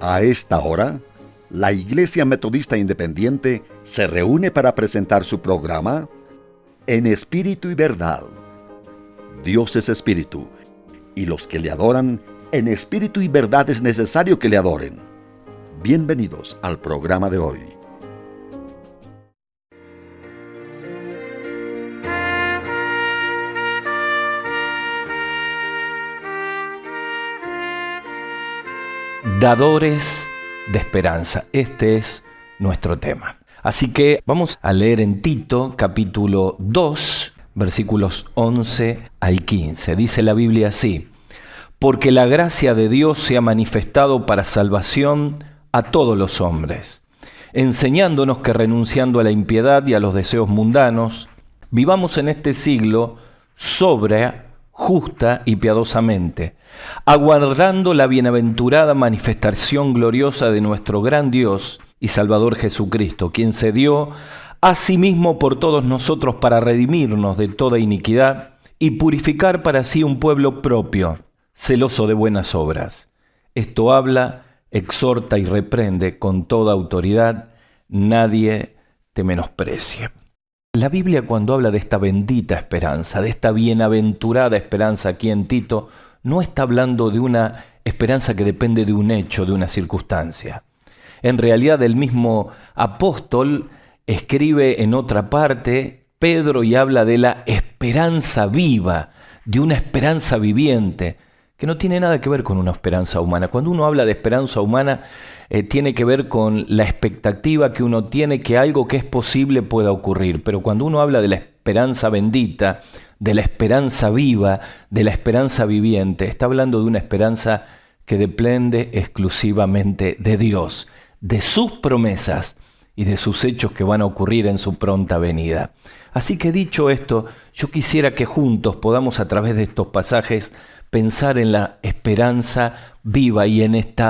A esta hora, la Iglesia Metodista Independiente se reúne para presentar su programa En Espíritu y Verdad. Dios es Espíritu, y los que le adoran en espíritu y verdad es necesario que le adoren. Bienvenidos al programa de hoy. Dadores de esperanza. Este es nuestro tema. Así que vamos a leer en Tito, capítulo 2, versículos 11 al 15. Dice la Biblia así: porque la gracia de Dios se ha manifestado para salvación a todos los hombres, enseñándonos que renunciando a la impiedad y a los deseos mundanos, vivamos en este siglo sobria, justa y piadosamente, aguardando la bienaventurada manifestación gloriosa de nuestro gran Dios y Salvador Jesucristo, quien se dio a sí mismo por todos nosotros para redimirnos de toda iniquidad y purificar para sí un pueblo propio, celoso de buenas obras. Esto habla, exhorta y reprende con toda autoridad. Nadie te menosprecie. La Biblia, cuando habla de esta bendita esperanza, de esta bienaventurada esperanza aquí en Tito, no está hablando de una esperanza que depende de un hecho, de una circunstancia. En realidad, el mismo apóstol escribe en otra parte, Pedro, y habla de la esperanza viva, de una esperanza viviente, que no tiene nada que ver con una esperanza humana. Cuando uno habla de esperanza humana, tiene que ver con la expectativa que uno tiene que algo que es posible pueda ocurrir. Pero cuando uno habla de la esperanza bendita, de la esperanza viva, de la esperanza viviente, está hablando de una esperanza que depende exclusivamente de Dios, de sus promesas y de sus hechos que van a ocurrir en su pronta venida. Así que dicho esto, yo quisiera que juntos podamos a través de estos pasajes pensar en la esperanza viva y en este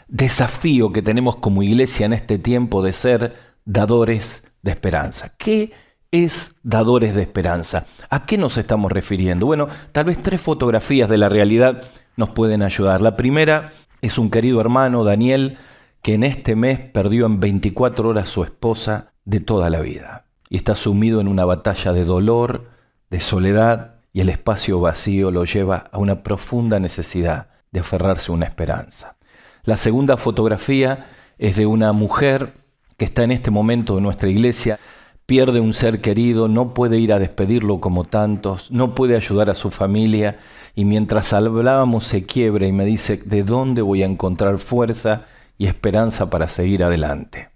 desafío que tenemos como iglesia en este tiempo de ser dadores de esperanza. ¿Qué es dadores de esperanza? ¿A qué nos estamos refiriendo? Bueno, tal vez 3 fotografías de la realidad nos pueden ayudar. La primera es un querido hermano, Daniel, que en este mes perdió en 24 horas su esposa de toda la vida. Y está sumido en una batalla de dolor, de soledad, y el espacio vacío lo lleva a una profunda necesidad de aferrarse a una esperanza. La segunda fotografía es de una mujer que está en este momento de nuestra iglesia, pierde un ser querido, no puede ir a despedirlo como tantos, no puede ayudar a su familia, y mientras hablábamos se quiebra y me dice: ¿de dónde voy a encontrar fuerza y esperanza para seguir adelante?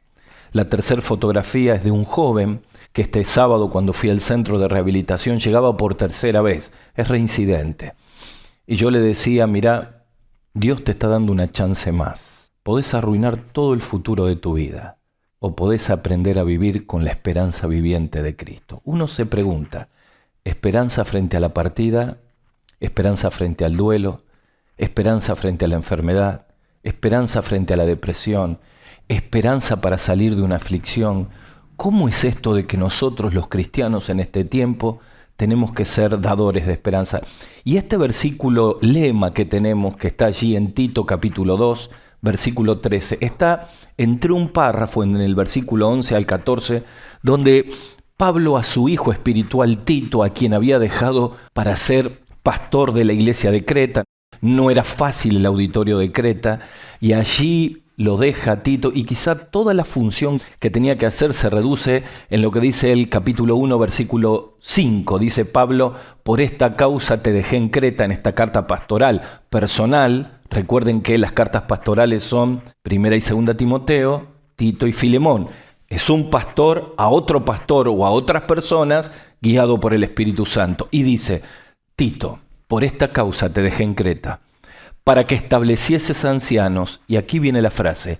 La tercera fotografía es de un joven que este sábado, cuando fui al centro de rehabilitación, llegaba por tercera vez, es reincidente. Y yo le decía: mirá, Dios te está dando una chance más. Podés arruinar todo el futuro de tu vida, o podés aprender a vivir con la esperanza viviente de Cristo. Uno se pregunta: ¿esperanza frente a la partida? ¿Esperanza frente al duelo? ¿Esperanza frente a la enfermedad? ¿Esperanza frente a la depresión? ¿Esperanza para salir de una aflicción? ¿Cómo es esto de que nosotros los cristianos en este tiempo tenemos que ser dadores de esperanza? Y este versículo lema que tenemos, que está allí en Tito capítulo 2, versículo 13, está entre un párrafo en el versículo 11 al 14, donde Pablo a su hijo espiritual Tito, a quien había dejado para ser pastor de la iglesia de Creta, no era fácil el auditorio de Creta, y allí lo deja Tito, y quizá toda la función que tenía que hacer se reduce en lo que dice el capítulo 1, versículo 5. Dice Pablo: por esta causa te dejé en Creta, en esta carta pastoral personal. Recuerden que las cartas pastorales son 1 y 2 Timoteo, Tito y Filemón. Es un pastor a otro pastor o a otras personas guiado por el Espíritu Santo. Y dice: Tito, por esta causa te dejé en Creta, para que establecieses ancianos, y aquí viene la frase,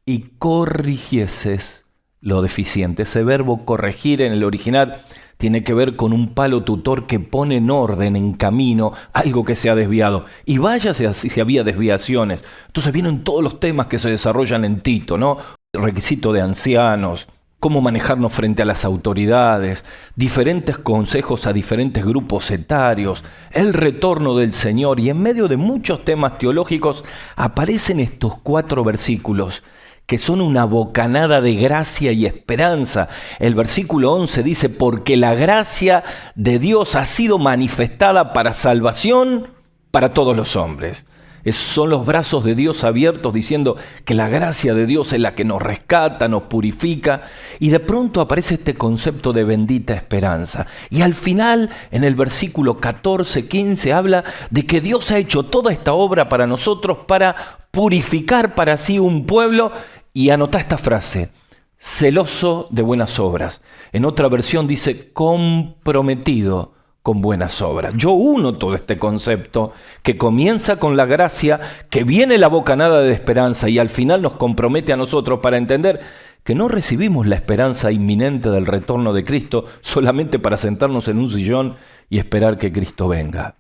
y corrigieses lo deficiente. Ese verbo corregir en el original tiene que ver con un palo tutor que pone en orden, en camino, algo que se ha desviado. Y váyase si había desviaciones. Entonces vienen todos los temas que se desarrollan en Tito, ¿no? Requisito de ancianos, cómo manejarnos frente a las autoridades, diferentes consejos a diferentes grupos etarios, el retorno del Señor, y en medio de muchos temas teológicos aparecen estos 4 versículos que son una bocanada de gracia y esperanza. El versículo 11 dice: porque la gracia de Dios ha sido manifestada para salvación para todos los hombres. Son los brazos de Dios abiertos diciendo que la gracia de Dios es la que nos rescata, nos purifica, y de pronto aparece este concepto de bendita esperanza. Y al final, en el versículo 14, 15, habla de que Dios ha hecho toda esta obra para nosotros para purificar para sí un pueblo, y anota esta frase: celoso de buenas obras. En otra versión dice comprometido con buenas obras. Yo uno todo este concepto que comienza con la gracia, que viene la bocanada de esperanza y al final nos compromete a nosotros para entender que no recibimos la esperanza inminente del retorno de Cristo solamente para sentarnos en un sillón y esperar que Cristo venga.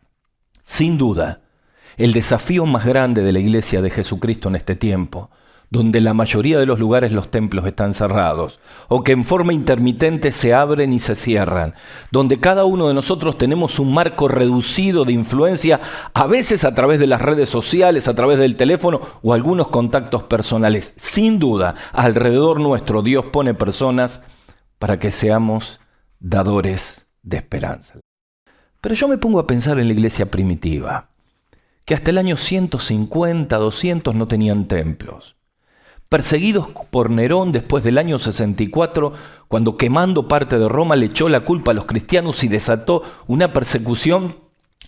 Sin duda, el desafío más grande de la Iglesia de Jesucristo en este tiempo, donde la mayoría de los lugares los templos están cerrados, o que en forma intermitente se abren y se cierran, donde cada uno de nosotros tenemos un marco reducido de influencia, a veces a través de las redes sociales, a través del teléfono o algunos contactos personales. Sin duda, alrededor nuestro Dios pone personas para que seamos dadores de esperanza. Pero yo me pongo a pensar en la iglesia primitiva, que hasta el año 150, 200 no tenían templos. Perseguidos por Nerón después del año 64, cuando quemando parte de Roma le echó la culpa a los cristianos y desató una persecución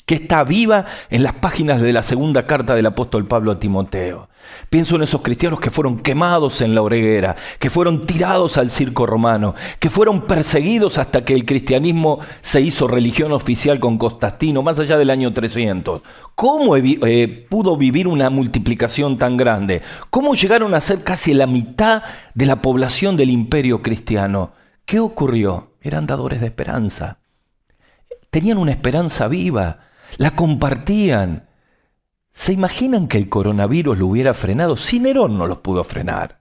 que está viva en las páginas de la segunda carta del apóstol Pablo a Timoteo. Pienso en esos cristianos que fueron quemados en la hoguera, que fueron tirados al circo romano, que fueron perseguidos hasta que el cristianismo se hizo religión oficial con Constantino, más allá del año 300. ¿Cómo pudo vivir una multiplicación tan grande? ¿Cómo llegaron a ser casi la mitad de la población del imperio cristiano? ¿Qué ocurrió? Eran dadores de esperanza. Tenían una esperanza viva, la compartían. ¿Se imaginan que el coronavirus lo hubiera frenado? Si Nerón no los pudo frenar.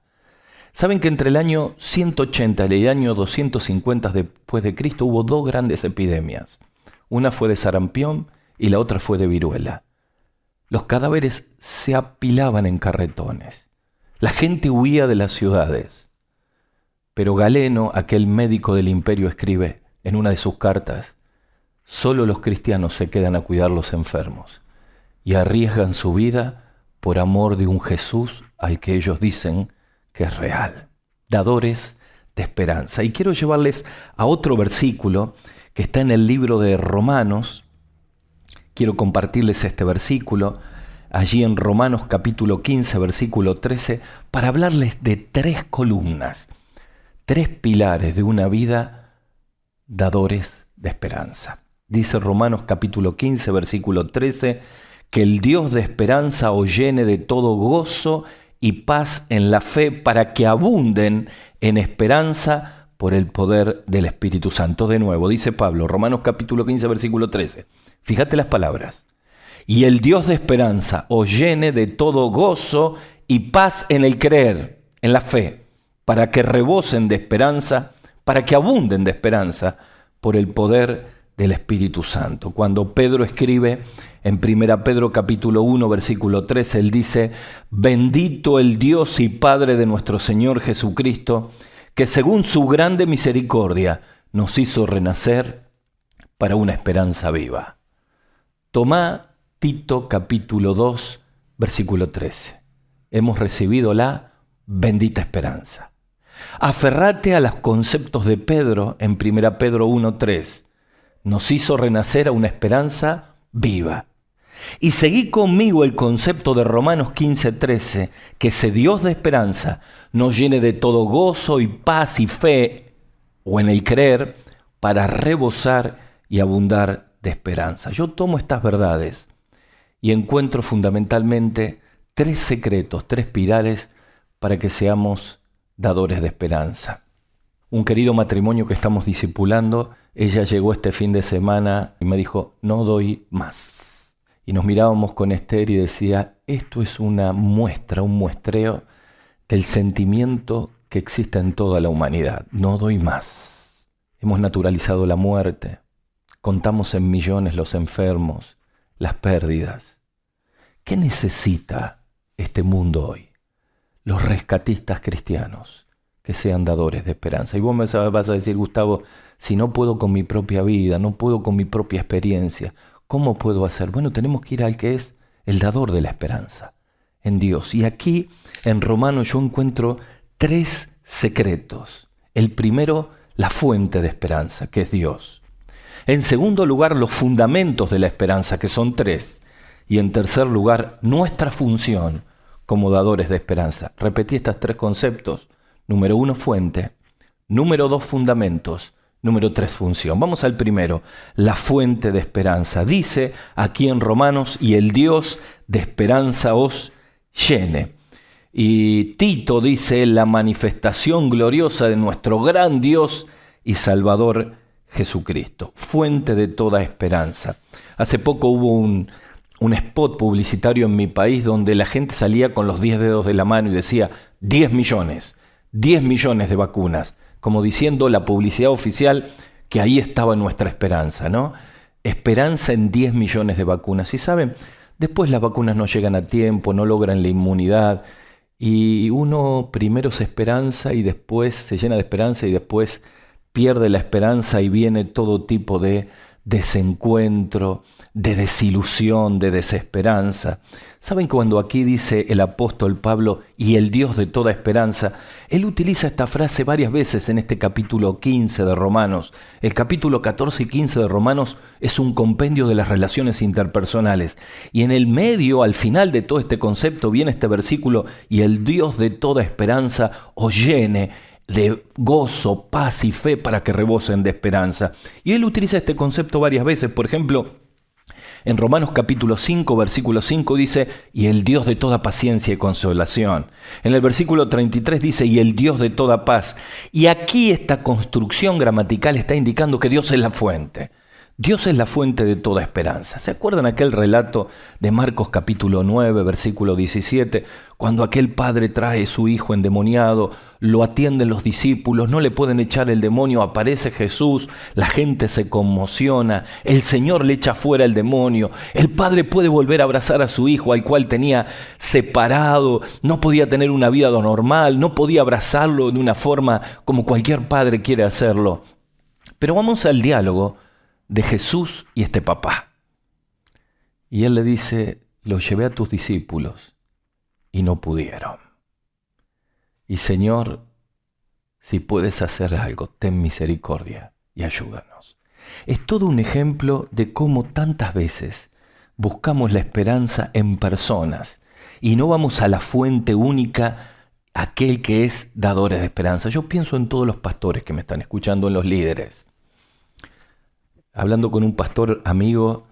¿Saben que entre el año 180 y el año 250 después de Cristo hubo 2 grandes epidemias? Una fue de sarampión y la otra fue de viruela. Los cadáveres se apilaban en carretones. La gente huía de las ciudades. Pero Galeno, aquel médico del imperio, escribe en una de sus cartas: solo los cristianos se quedan a cuidar los enfermos y arriesgan su vida por amor de un Jesús al que ellos dicen que es real. Dadores de esperanza. Y quiero llevarles a otro versículo que está en el libro de Romanos. Quiero compartirles este versículo allí en Romanos capítulo 15, versículo 13, para hablarles de 3 columnas, 3 pilares de una vida dadores de esperanza. Dice Romanos capítulo 15, versículo 13, que el Dios de esperanza os llene de todo gozo y paz en la fe, para que abunden en esperanza por el poder del Espíritu Santo. De nuevo, dice Pablo, Romanos capítulo 15, versículo 13. Fíjate las palabras. Y el Dios de esperanza os llene de todo gozo y paz en el creer, en la fe, para que rebosen de esperanza, para que abunden de esperanza por el poder del Espíritu Santo. Cuando Pedro escribe en 1 Pedro capítulo 1, versículo 13, él dice: bendito el Dios y Padre de nuestro Señor Jesucristo, que según su grande misericordia nos hizo renacer para una esperanza viva. Tomá Tito capítulo 2, versículo 13. Hemos recibido la bendita esperanza. Aferrate a los conceptos de Pedro en 1 Pedro 1, 3. Nos hizo renacer a una esperanza viva. Y seguí conmigo el concepto de Romanos 15, 13, que ese Dios de esperanza nos llene de todo gozo y paz y fe, o en el creer, para rebosar y abundar de esperanza. Yo tomo estas verdades y encuentro fundamentalmente 3 secretos, 3 pilares para que seamos dadores de esperanza. Un querido matrimonio que estamos discipulando, ella llegó este fin de semana y me dijo: no doy más. Y nos mirábamos con Esther y decía: esto es una muestra, un muestreo del sentimiento que exista en toda la humanidad. No doy más. Hemos naturalizado la muerte. Contamos en millones los enfermos, las pérdidas. ¿Qué necesita este mundo hoy? Los rescatistas cristianos, que sean dadores de esperanza. Y vos me vas a decir, Gustavo, si no puedo con mi propia vida, no puedo con mi propia experiencia, ¿cómo puedo hacer? Bueno, tenemos que ir al que es el dador de la esperanza, en Dios. Y aquí, en Romanos, yo encuentro 3 secretos. El primero, la fuente de esperanza, que es Dios. En segundo lugar, los fundamentos de la esperanza, que son 3. Y en tercer lugar, nuestra función como dadores de esperanza. Repetí estos 3 conceptos. Número 1, fuente. Número 2, fundamentos. Número 3, función. Vamos al primero, la fuente de esperanza. Dice aquí en Romanos, y el Dios de esperanza os llene. Y Tito dice, la manifestación gloriosa de nuestro gran Dios y Salvador Jesucristo, fuente de toda esperanza. Hace poco hubo un spot publicitario en mi país donde la gente salía con los 10 dedos de la mano y decía 10 millones de vacunas, como diciendo la publicidad oficial que ahí estaba nuestra esperanza, ¿no? Esperanza en 10 millones de vacunas. Y saben, después las vacunas no llegan a tiempo, no logran la inmunidad, y uno primero se esperanza y después se llena de esperanza y después pierde la esperanza y viene todo tipo de desencuentro, de desilusión, de desesperanza. ¿Saben cuando aquí dice el apóstol Pablo, y el Dios de toda esperanza? Él utiliza esta frase varias veces en este capítulo 15 de Romanos. El capítulo 14 y 15 de Romanos es un compendio de las relaciones interpersonales. Y en el medio, al final de todo este concepto, viene este versículo, y el Dios de toda esperanza os llene de gozo, paz y fe para que rebosen de esperanza. Y él utiliza este concepto varias veces. Por ejemplo, en Romanos capítulo 5, versículo 5 dice, y el Dios de toda paciencia y consolación. En el versículo 33 dice, y el Dios de toda paz. Y aquí esta construcción gramatical está indicando que Dios es la fuente. Dios es la fuente de toda esperanza. ¿Se acuerdan aquel relato de Marcos capítulo 9, versículo 17? Cuando aquel padre trae a su hijo endemoniado, lo atienden los discípulos, no le pueden echar el demonio, aparece Jesús, la gente se conmociona, el Señor le echa fuera el demonio, el padre puede volver a abrazar a su hijo al cual tenía separado, no podía tener una vida normal, no podía abrazarlo de una forma como cualquier padre quiere hacerlo. Pero vamos al diálogo de Jesús y este papá. Y él le dice, lo llevé a tus discípulos y no pudieron. Y Señor, si puedes hacer algo, ten misericordia y ayúdanos. Es todo un ejemplo de cómo tantas veces buscamos la esperanza en personas y no vamos a la fuente única, aquel que es dadores de esperanza. Yo pienso en todos los pastores que me están escuchando, en los líderes. Hablando con un pastor amigo,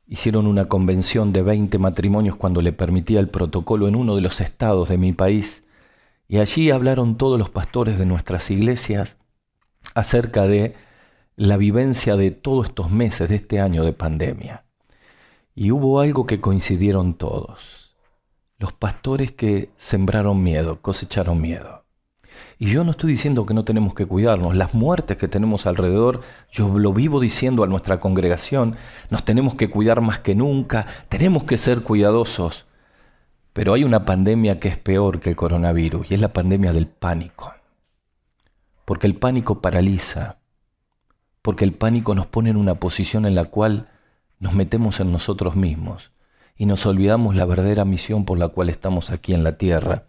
hicieron una convención de 20 matrimonios cuando le permitía el protocolo en uno de los estados de mi país. Y allí hablaron todos los pastores de nuestras iglesias acerca de la vivencia de todos estos meses de este año de pandemia. Y hubo algo que coincidieron todos. Los pastores que sembraron miedo, cosecharon miedo. Y yo no estoy diciendo que no tenemos que cuidarnos. Las muertes que tenemos alrededor, yo lo vivo diciendo a nuestra congregación, nos tenemos que cuidar más que nunca, tenemos que ser cuidadosos. Pero hay una pandemia que es peor que el coronavirus, y es la pandemia del pánico. Porque el pánico paraliza, porque el pánico nos pone en una posición en la cual nos metemos en nosotros mismos y nos olvidamos la verdadera misión por la cual estamos aquí en la tierra.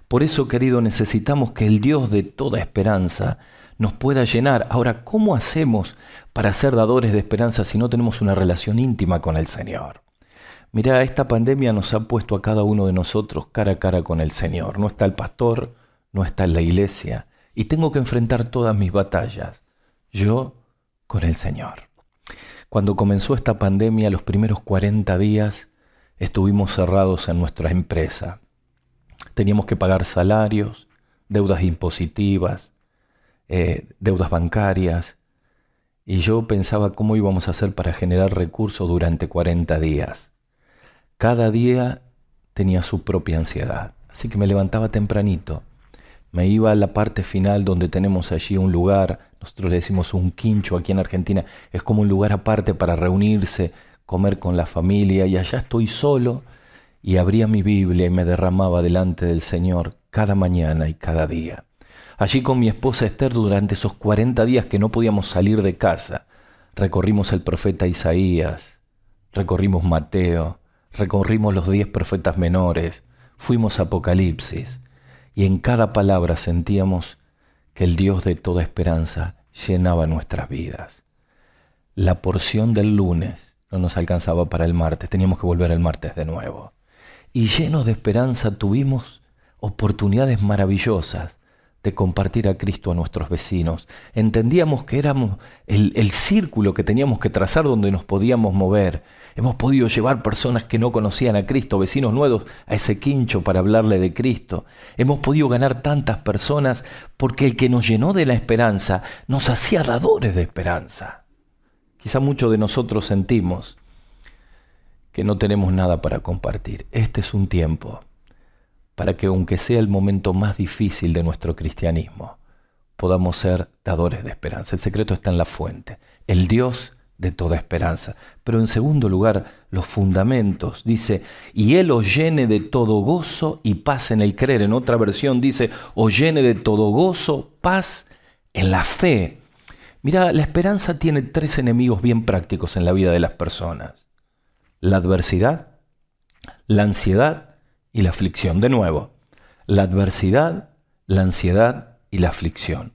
Por eso, querido, necesitamos que el Dios de toda esperanza nos pueda llenar. Ahora, ¿cómo hacemos para ser dadores de esperanza si no tenemos una relación íntima con el Señor? Mirá, esta pandemia nos ha puesto a cada uno de nosotros cara a cara con el Señor. No está el pastor, no está en la iglesia, y tengo que enfrentar todas mis batallas, yo con el Señor. Cuando comenzó esta pandemia, los primeros 40 días, estuvimos cerrados en nuestra empresa. Teníamos que pagar salarios, deudas impositivas, deudas bancarias, y yo pensaba cómo íbamos a hacer para generar recursos durante 40 días. Cada día tenía su propia ansiedad, así que me levantaba tempranito, me iba a la parte final donde tenemos allí un lugar, nosotros le decimos un quincho aquí en Argentina, es como un lugar aparte para reunirse, comer con la familia, y allá estoy solo y abría mi Biblia y me derramaba delante del Señor cada mañana y cada día. Allí con mi esposa Esther, durante esos 40 días que no podíamos salir de casa, recorrimos el profeta Isaías, recorrimos Mateo, recorrimos los 10 profetas menores, fuimos a Apocalipsis, y en cada palabra sentíamos que el Dios de toda esperanza llenaba nuestras vidas. La porción del lunes no nos alcanzaba para el martes, teníamos que volver el martes de nuevo. Y llenos de esperanza tuvimos oportunidades maravillosas de compartir a Cristo a nuestros vecinos. Entendíamos que éramos el círculo que teníamos que trazar donde nos podíamos mover. Hemos podido llevar personas que no conocían a Cristo, vecinos nuevos, a ese quincho para hablarle de Cristo. Hemos podido ganar tantas personas porque el que nos llenó de la esperanza nos hacía dadores de esperanza. Quizá muchos de nosotros sentimos que no tenemos nada para compartir. Este es un tiempo para que, aunque sea el momento más difícil de nuestro cristianismo, podamos ser dadores de esperanza. El secreto está en la fuente, el Dios de toda esperanza. Pero en segundo lugar, los fundamentos. Dice, y Él os llene de todo gozo y paz en el creer. En otra versión dice, os llene de todo gozo, paz en la fe. Mira, la esperanza tiene 3 enemigos bien prácticos en la vida de las personas: la adversidad, la ansiedad y la aflicción. De nuevo, la adversidad, la ansiedad y la aflicción.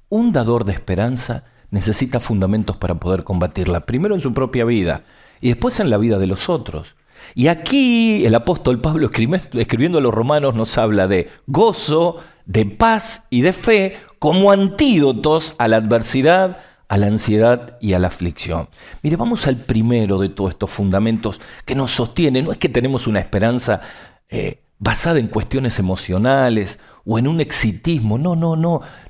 Un dador de esperanza necesita fundamentos para poder combatirla, primero en su propia vida y después en la vida de los otros. Y aquí el apóstol Pablo, escribiendo a los romanos, nos habla de gozo, de paz y de fe como antídotos a la adversidad, a la ansiedad y a la aflicción. Mire, vamos al primero de todos estos fundamentos que nos sostiene. No es que tenemos una esperanza basada en cuestiones emocionales o en un exitismo. No.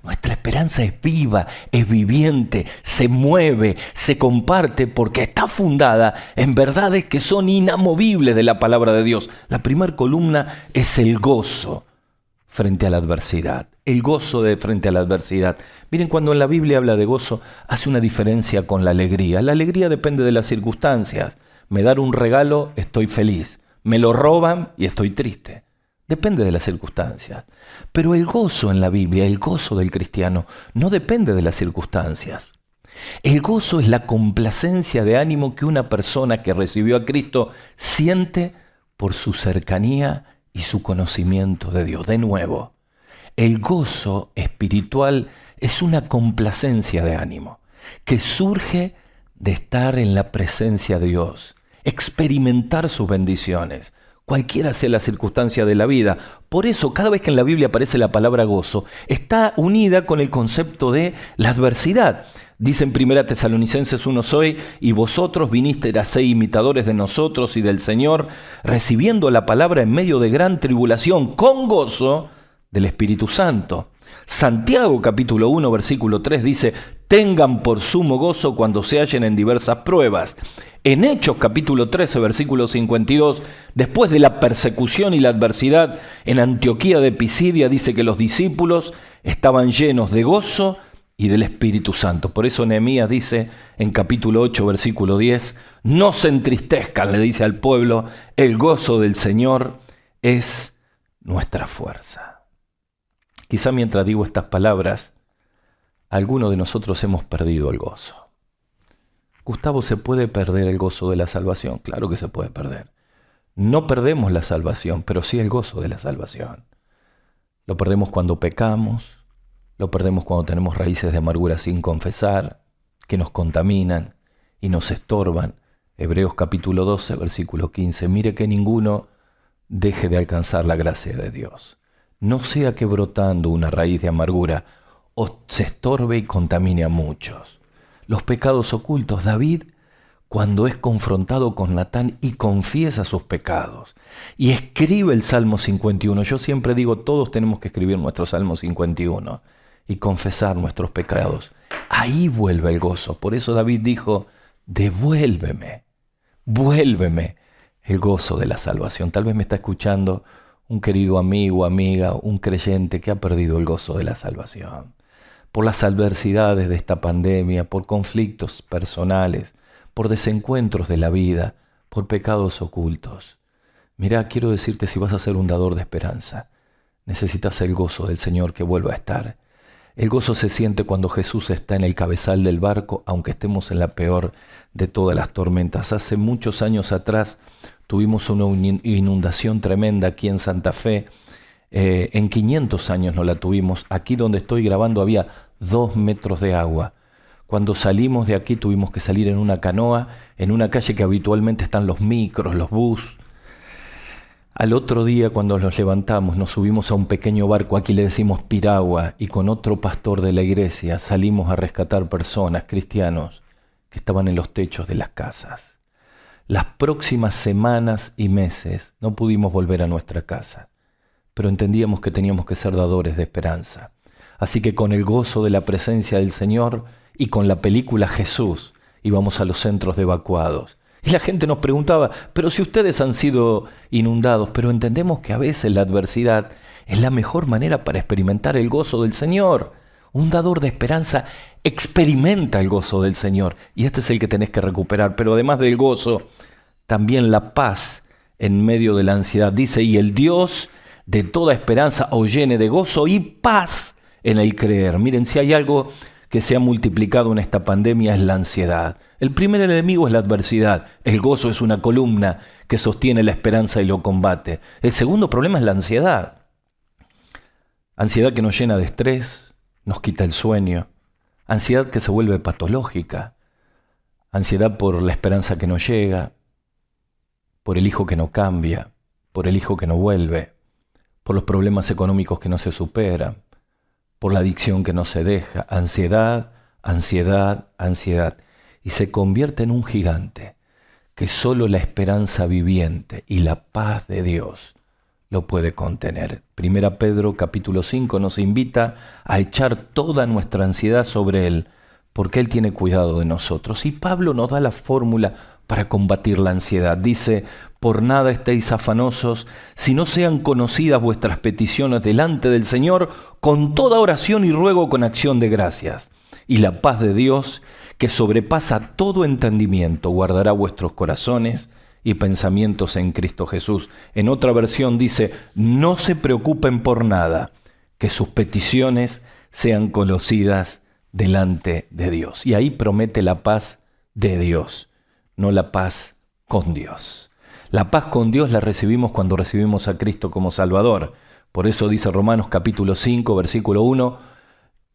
Nuestra esperanza es viva, es viviente, se mueve, se comparte porque está fundada en verdades que son inamovibles de la palabra de Dios. La primera columna es el gozo frente a la adversidad. El gozo frente a la adversidad. Miren, cuando en la Biblia habla de gozo, hace una diferencia con la alegría. La alegría depende de las circunstancias. Me dan un regalo, estoy feliz. Me lo roban y estoy triste. Depende de las circunstancias. Pero el gozo en la Biblia, el gozo del cristiano, no depende de las circunstancias. El gozo es la complacencia de ánimo que una persona que recibió a Cristo siente por su cercanía y su conocimiento de Dios. De nuevo, el gozo espiritual es una complacencia de ánimo que surge de estar en la presencia de Dios, experimentar sus bendiciones, cualquiera sea la circunstancia de la vida. Por eso, cada vez que en la Biblia aparece la palabra gozo, está unida con el concepto de la adversidad. Dice en 1 Tesalonicenses 1, soy, y vosotros vinisteis a ser imitadores de nosotros y del Señor, recibiendo la palabra en medio de gran tribulación, con gozo del Espíritu Santo. Santiago capítulo 1 versículo 3 dice, tengan por sumo gozo cuando se hallen en diversas pruebas. En Hechos capítulo 13 versículo 52, después de la persecución y la adversidad en Antioquía de Pisidia, dice que los discípulos estaban llenos de gozo y del Espíritu Santo. Por eso Nehemías dice en capítulo 8 versículo 10, no se entristezcan, le dice al pueblo, el gozo del Señor es nuestra fuerza. Quizá mientras digo estas palabras, algunos de nosotros hemos perdido el gozo. Gustavo, ¿se puede perder el gozo de la salvación? Claro que se puede perder. No perdemos la salvación, pero sí el gozo de la salvación. Lo perdemos cuando pecamos, lo perdemos cuando tenemos raíces de amargura sin confesar, que nos contaminan y nos estorban. Hebreos capítulo 12, versículo 15. Mire que ninguno deje de alcanzar la gracia de Dios. No sea que brotando una raíz de amargura os se estorbe y contamine a muchos. Los pecados ocultos. David, cuando es confrontado con Natán y confiesa sus pecados y escribe el Salmo 51. Yo siempre digo, todos tenemos que escribir nuestro Salmo 51 y confesar nuestros pecados. Ahí vuelve el gozo. Por eso David dijo, vuélveme el gozo de la salvación. Tal vez me está escuchando un querido amigo, amiga, un creyente que ha perdido el gozo de la salvación. Por las adversidades de esta pandemia, por conflictos personales, por desencuentros de la vida, por pecados ocultos. Mirá, quiero decirte, si vas a ser un dador de esperanza, necesitas el gozo del Señor que vuelva a estar. El gozo se siente cuando Jesús está en el cabezal del barco, aunque estemos en la peor de todas las tormentas. Hace muchos años atrás tuvimos una inundación tremenda aquí en Santa Fe. En 500 años no la tuvimos. Aquí donde estoy grabando había 2 metros de agua. Cuando salimos de aquí tuvimos que salir en una canoa, en una calle que habitualmente están los micros, los bus. Al otro día, cuando nos levantamos, nos subimos a un pequeño barco, aquí le decimos piragua, y con otro pastor de la iglesia salimos a rescatar personas, cristianos, que estaban en los techos de las casas. Las próximas semanas y meses no pudimos volver a nuestra casa, pero entendíamos que teníamos que ser dadores de esperanza. Así que con el gozo de la presencia del Señor y con la película Jesús íbamos a los centros de evacuados. Y la gente nos preguntaba, pero si ustedes han sido inundados, pero entendemos que a veces la adversidad es la mejor manera para experimentar el gozo del Señor. Un dador de esperanza experimenta el gozo del Señor y este es el que tenés que recuperar. Pero además del gozo, también la paz en medio de la ansiedad. Dice, y el Dios de toda esperanza os llene de gozo y paz en el creer. Miren, si hay algo que se ha multiplicado en esta pandemia es la ansiedad. El primer enemigo es la adversidad. El gozo es una columna que sostiene la esperanza y lo combate. El segundo problema es la ansiedad. Ansiedad que nos llena de estrés, nos quita el sueño. Ansiedad que se vuelve patológica. Ansiedad por la esperanza que no llega, por el hijo que no cambia, por el hijo que no vuelve, por los problemas económicos que no se superan, por la adicción que no se deja. Ansiedad, ansiedad, ansiedad. Y se convierte en un gigante que solo la esperanza viviente y la paz de Dios lo puede contener. Primera Pedro capítulo 5 nos invita a echar toda nuestra ansiedad sobre Él, porque Él tiene cuidado de nosotros. Y Pablo nos da la fórmula para combatir la ansiedad. Dice, por nada estéis afanosos, si no sean conocidas vuestras peticiones delante del Señor, con toda oración y ruego con acción de gracias. Y la paz de Dios, que sobrepasa todo entendimiento, guardará vuestros corazones y pensamientos en Cristo Jesús. En otra versión dice, no se preocupen por nada, que sus peticiones sean conocidas delante de Dios. Y ahí promete la paz de Dios, no la paz con Dios. La paz con Dios la recibimos cuando recibimos a Cristo como Salvador. Por eso dice Romanos capítulo 5, versículo 1,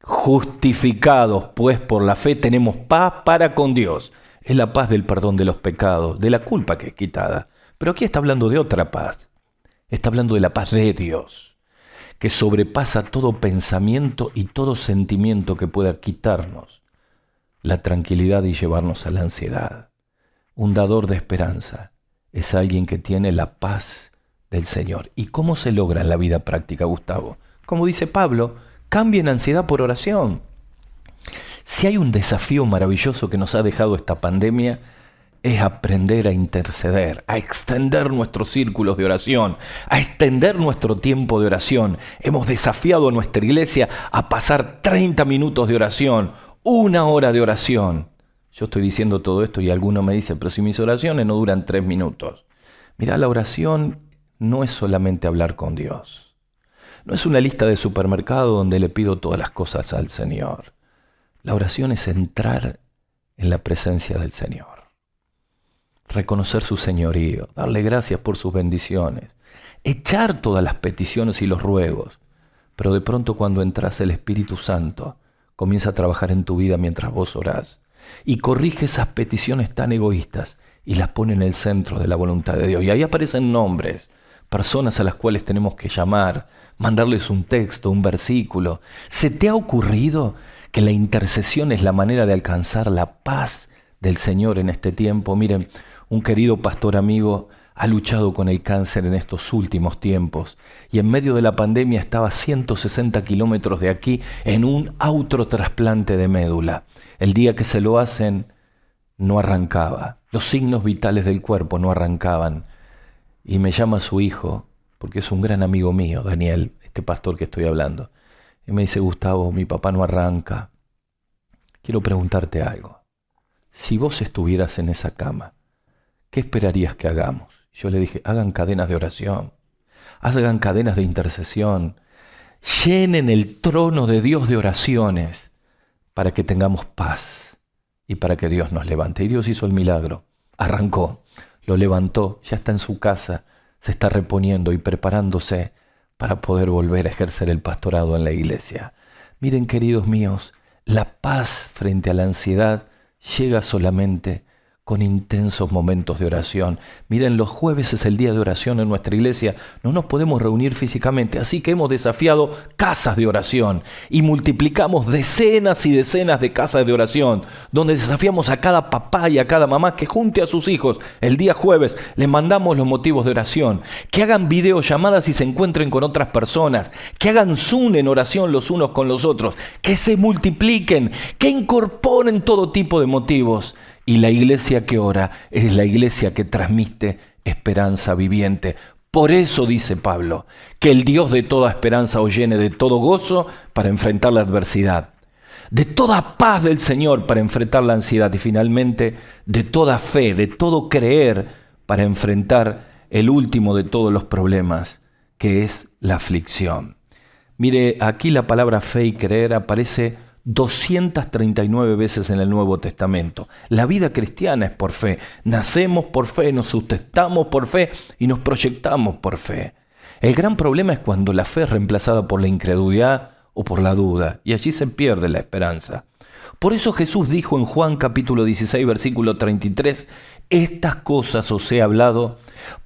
justificados pues por la fe tenemos paz para con Dios. Es la paz del perdón de los pecados, de la culpa que es quitada. Pero aquí está hablando de otra paz. Está hablando de la paz de Dios, que sobrepasa todo pensamiento y todo sentimiento que pueda quitarnos la tranquilidad y llevarnos a la ansiedad. Un dador de esperanza es alguien que tiene la paz del Señor. ¿Y cómo se logra en la vida práctica, Gustavo? Como dice Pablo, cambien ansiedad por oración. Si hay un desafío maravilloso que nos ha dejado esta pandemia, es aprender a interceder, a extender nuestros círculos de oración, a extender nuestro tiempo de oración. Hemos desafiado a nuestra iglesia a pasar 30 minutos de oración, 1 hora de oración. Yo estoy diciendo todo esto y alguno me dice, pero si mis oraciones no duran 3 minutos. Mirá, la oración no es solamente hablar con Dios. No es una lista de supermercado donde le pido todas las cosas al Señor. La oración es entrar en la presencia del Señor. Reconocer su señorío, darle gracias por sus bendiciones, echar todas las peticiones y los ruegos. Pero de pronto cuando entras, el Espíritu Santo comienza a trabajar en tu vida mientras vos orás y corrige esas peticiones tan egoístas y las pone en el centro de la voluntad de Dios. Y ahí aparecen nombres, personas a las cuales tenemos que llamar, mandarles un texto, un versículo. ¿Se te ha ocurrido que la intercesión es la manera de alcanzar la paz del Señor en este tiempo? Miren, un querido pastor amigo ha luchado con el cáncer en estos últimos tiempos y en medio de la pandemia estaba a 160 kilómetros de aquí en un autotrasplante de médula. El día que se lo hacen no arrancaba, los signos vitales del cuerpo no arrancaban y me llama su hijo porque es un gran amigo mío, Daniel, este pastor que estoy hablando. Y me dice, Gustavo, mi papá no arranca. Quiero preguntarte algo. Si vos estuvieras en esa cama, ¿qué esperarías que hagamos? Yo le dije, hagan cadenas de oración, hagan cadenas de intercesión, llenen el trono de Dios de oraciones para que tengamos paz y para que Dios nos levante. Y Dios hizo el milagro, arrancó, lo levantó, ya está en su casa, se está reponiendo y preparándose para poder volver a ejercer el pastorado en la iglesia. Miren, queridos míos, la paz frente a la ansiedad llega solamente con intensos momentos de oración. Miren, los jueves es el día de oración en nuestra iglesia. No nos podemos reunir físicamente, así que hemos desafiado casas de oración y multiplicamos decenas y decenas de casas de oración, donde desafiamos a cada papá y a cada mamá que junte a sus hijos el día jueves. Les mandamos los motivos de oración, que hagan videollamadas y se encuentren con otras personas, que hagan Zoom en oración los unos con los otros, que se multipliquen, que incorporen todo tipo de motivos. Y la iglesia que ora es la iglesia que transmite esperanza viviente. Por eso dice Pablo, que el Dios de toda esperanza os llene de todo gozo para enfrentar la adversidad, de toda paz del Señor para enfrentar la ansiedad y finalmente de toda fe, de todo creer para enfrentar el último de todos los problemas, que es la aflicción. Mire, aquí la palabra fe y creer aparece 239 veces en el Nuevo Testamento. La vida cristiana es por fe. Nacemos por fe, nos sustentamos por fe y nos proyectamos por fe. El gran problema es cuando la fe es reemplazada por la incredulidad o por la duda, y allí se pierde la esperanza. Por eso Jesús dijo en Juan capítulo 16, versículo 33, estas cosas os he hablado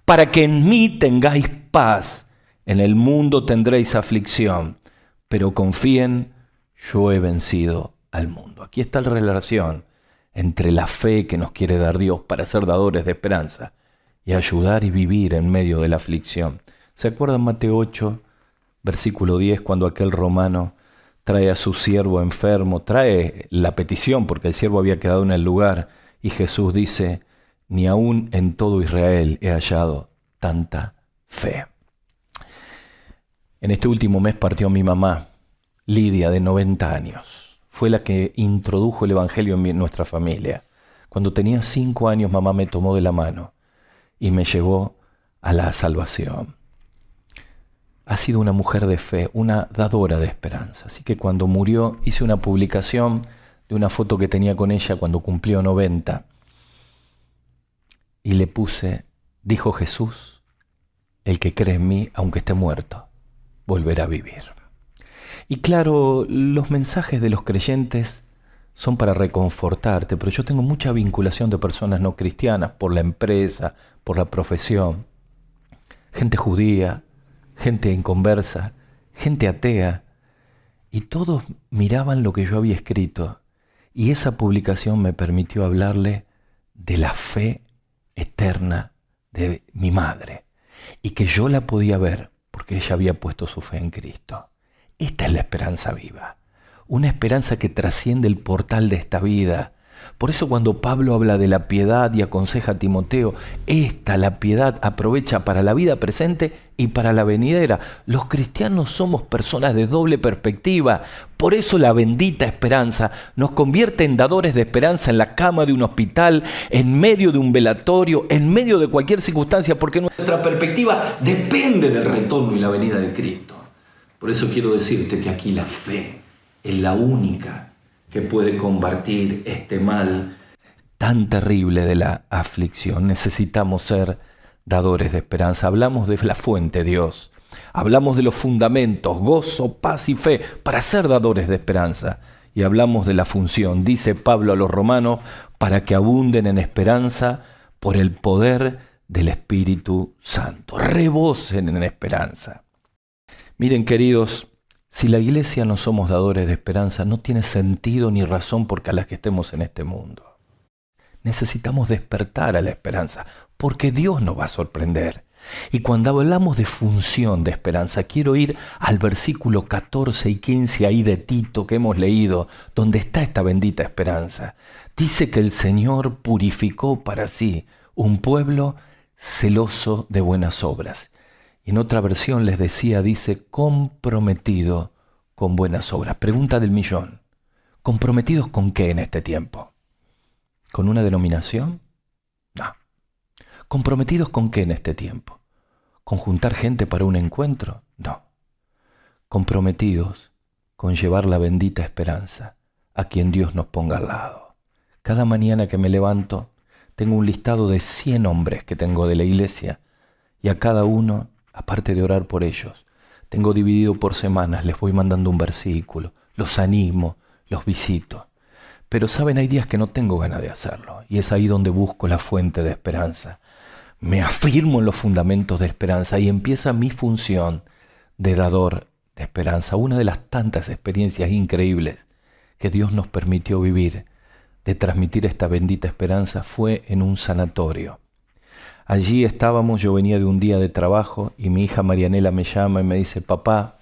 para que en mí tengáis paz. En el mundo tendréis aflicción, pero confíen, yo he vencido al mundo. Aquí está la relación entre la fe que nos quiere dar Dios para ser dadores de esperanza y ayudar y vivir en medio de la aflicción. ¿Se acuerdan Mateo 8, versículo 10, cuando aquel romano trae a su siervo enfermo, trae la petición porque el siervo había quedado en el lugar y Jesús dice, ni aún en todo Israel he hallado tanta fe? En este último mes partió mi mamá, Lidia, de 90 años. Fue la que introdujo el Evangelio en nuestra familia. Cuando tenía 5 años, mamá me tomó de la mano y me llevó a la salvación. Ha sido una mujer de fe, una dadora de esperanza. Así que cuando murió, hice una publicación de una foto que tenía con ella cuando cumplió 90. Y le puse, dijo Jesús, el que cree en mí, aunque esté muerto, volverá a vivir. Y claro, los mensajes de los creyentes son para reconfortarte, pero yo tengo mucha vinculación de personas no cristianas por la empresa, por la profesión, gente judía, gente inconversa, gente atea, y todos miraban lo que yo había escrito, y esa publicación me permitió hablarle de la fe eterna de mi madre, y que yo la podía ver porque ella había puesto su fe en Cristo. Esta es la esperanza viva, una esperanza que trasciende el portal de esta vida. Por eso cuando Pablo habla de la piedad y aconseja a Timoteo, la piedad aprovecha para la vida presente y para la venidera. Los cristianos somos personas de doble perspectiva, por eso la bendita esperanza nos convierte en dadores de esperanza en la cama de un hospital, en medio de un velatorio, en medio de cualquier circunstancia, porque nuestra perspectiva depende del retorno y la venida de Cristo. Por eso quiero decirte que aquí la fe es la única que puede combatir este mal tan terrible de la aflicción. Necesitamos ser dadores de esperanza. Hablamos de la fuente, Dios. Hablamos de los fundamentos, gozo, paz y fe, para ser dadores de esperanza. Y hablamos de la función, dice Pablo a los romanos, para que abunden en esperanza por el poder del Espíritu Santo. Rebosen en esperanza. Miren, queridos, si la iglesia no somos dadores de esperanza, no tiene sentido ni razón por las que estemos en este mundo. Necesitamos despertar a la esperanza, porque Dios nos va a sorprender. Y cuando hablamos de función de esperanza, quiero ir al versículo 14 y 15 ahí de Tito que hemos leído, donde está esta bendita esperanza. Dice que el Señor purificó para sí un pueblo celoso de buenas obras. En otra versión les decía, dice, comprometido con buenas obras. Pregunta del millón. ¿Comprometidos con qué en este tiempo? ¿Con una denominación? No. ¿Comprometidos con qué en este tiempo? ¿Con juntar gente para un encuentro? No. Comprometidos con llevar la bendita esperanza a quien Dios nos ponga al lado. Cada mañana que me levanto, tengo un listado de 100 hombres que tengo de la iglesia y a cada uno, aparte de orar por ellos, tengo dividido por semanas, les voy mandando un versículo, los animo, los visito. Pero saben, hay días que no tengo ganas de hacerlo y es ahí donde busco la fuente de esperanza. Me afirmo en los fundamentos de esperanza y empieza mi función de dador de esperanza. Una de las tantas experiencias increíbles que Dios nos permitió vivir, de transmitir esta bendita esperanza, fue en un sanatorio. Allí estábamos, yo venía de un día de trabajo y mi hija Marianela me llama y me dice, papá,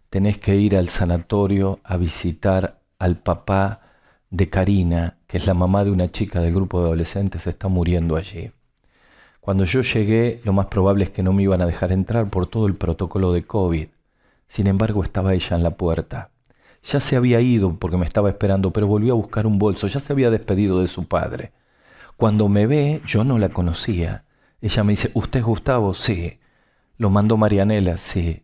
tenés que ir al sanatorio a visitar al papá de Karina, que es la mamá de una chica del grupo de adolescentes, está muriendo allí. Cuando yo llegué, lo más probable es que no me iban a dejar entrar por todo el protocolo de COVID. Sin embargo, estaba ella en la puerta. Ya se había ido porque me estaba esperando, pero volvió a buscar un bolso, ya se había despedido de su padre. Cuando me ve, yo no la conocía. Ella me dice, ¿usted es Gustavo? Sí. ¿Lo mandó Marianela? Sí.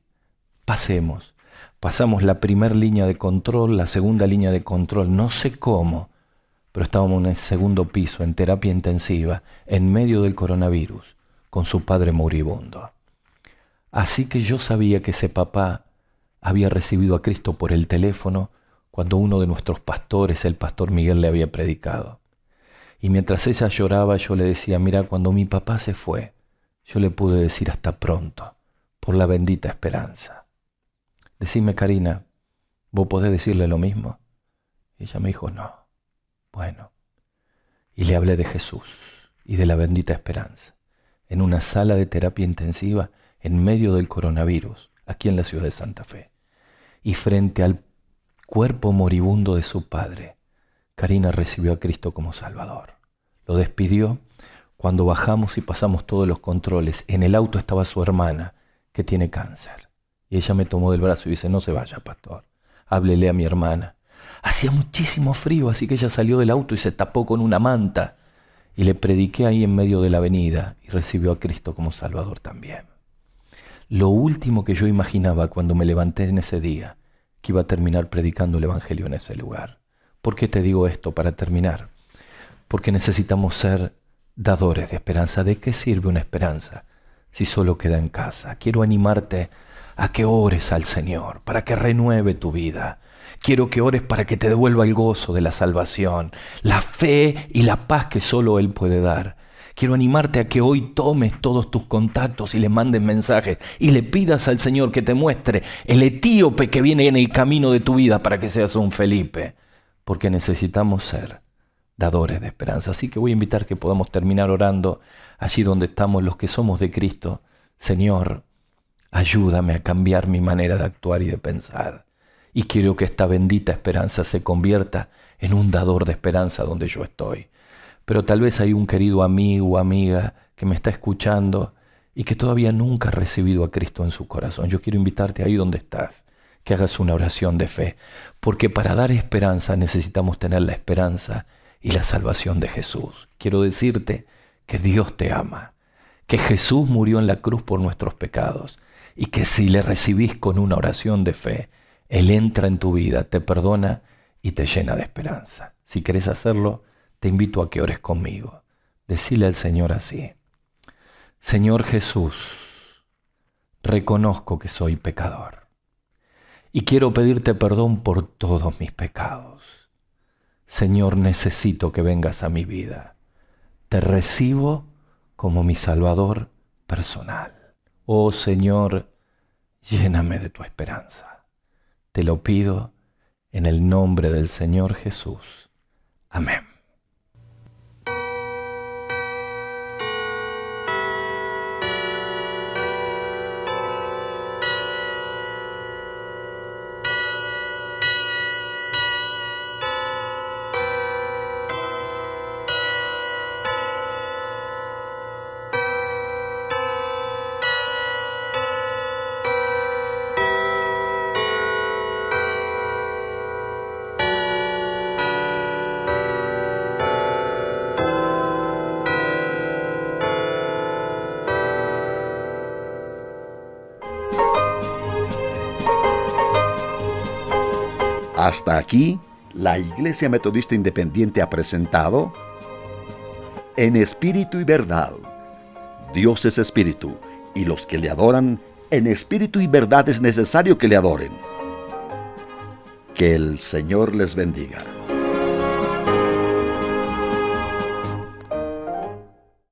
Pasemos. Pasamos la primera línea de control, la segunda línea de control, no sé cómo, pero estábamos en el segundo piso, en terapia intensiva, en medio del coronavirus, con su padre moribundo. Así que yo sabía que ese papá había recibido a Cristo por el teléfono cuando uno de nuestros pastores, el pastor Miguel, le había predicado. Y mientras ella lloraba, yo le decía, mira, cuando mi papá se fue, yo le pude decir hasta pronto, por la bendita esperanza. Decime, Karina, ¿vos podés decirle lo mismo? Y ella me dijo, no. Bueno, y le hablé de Jesús y de la bendita esperanza, en una sala de terapia intensiva, en medio del coronavirus, aquí en la ciudad de Santa Fe. Y frente al cuerpo moribundo de su padre, Karina recibió a Cristo como Salvador. Lo despidió cuando bajamos y pasamos todos los controles. En el auto estaba su hermana, que tiene cáncer. Y ella me tomó del brazo y dice, no se vaya, pastor, háblele a mi hermana. Hacía muchísimo frío, así que ella salió del auto y se tapó con una manta. Y le prediqué ahí en medio de la avenida y recibió a Cristo como Salvador también. Lo último que yo imaginaba cuando me levanté en ese día, que iba a terminar predicando el Evangelio en ese lugar. ¿Por qué te digo esto para terminar? Porque necesitamos ser dadores de esperanza. ¿De qué sirve una esperanza si solo queda en casa? Quiero animarte a que ores al Señor para que renueve tu vida. Quiero que ores para que te devuelva el gozo de la salvación, la fe y la paz que solo Él puede dar. Quiero animarte a que hoy tomes todos tus contactos y le mandes mensajes y le pidas al Señor que te muestre el etíope que viene en el camino de tu vida para que seas un Felipe, porque necesitamos ser dadores de esperanza. Así que voy a invitar que podamos terminar orando allí donde estamos los que somos de Cristo. Señor, ayúdame a cambiar mi manera de actuar y de pensar. Y quiero que esta bendita esperanza se convierta en un dador de esperanza donde yo estoy. Pero tal vez hay un querido amigo o amiga que me está escuchando y que todavía nunca ha recibido a Cristo en su corazón. Yo quiero invitarte ahí donde estás, que hagas una oración de fe. Porque para dar esperanza necesitamos tener la esperanza y la salvación de Jesús. Quiero decirte que Dios te ama, que Jesús murió en la cruz por nuestros pecados y que si le recibís con una oración de fe, Él entra en tu vida, te perdona y te llena de esperanza. Si querés hacerlo, te invito a que ores conmigo. Decile al Señor así: Señor Jesús, reconozco que soy pecador y quiero pedirte perdón por todos mis pecados. Señor, necesito que vengas a mi vida. Te recibo como mi Salvador personal. Oh Señor, lléname de tu esperanza. Te lo pido en el nombre del Señor Jesús. Amén. Hasta aquí, la Iglesia Metodista Independiente ha presentado En Espíritu y Verdad. Dios es Espíritu, y los que le adoran, en espíritu y verdad es necesario que le adoren. Que el Señor les bendiga.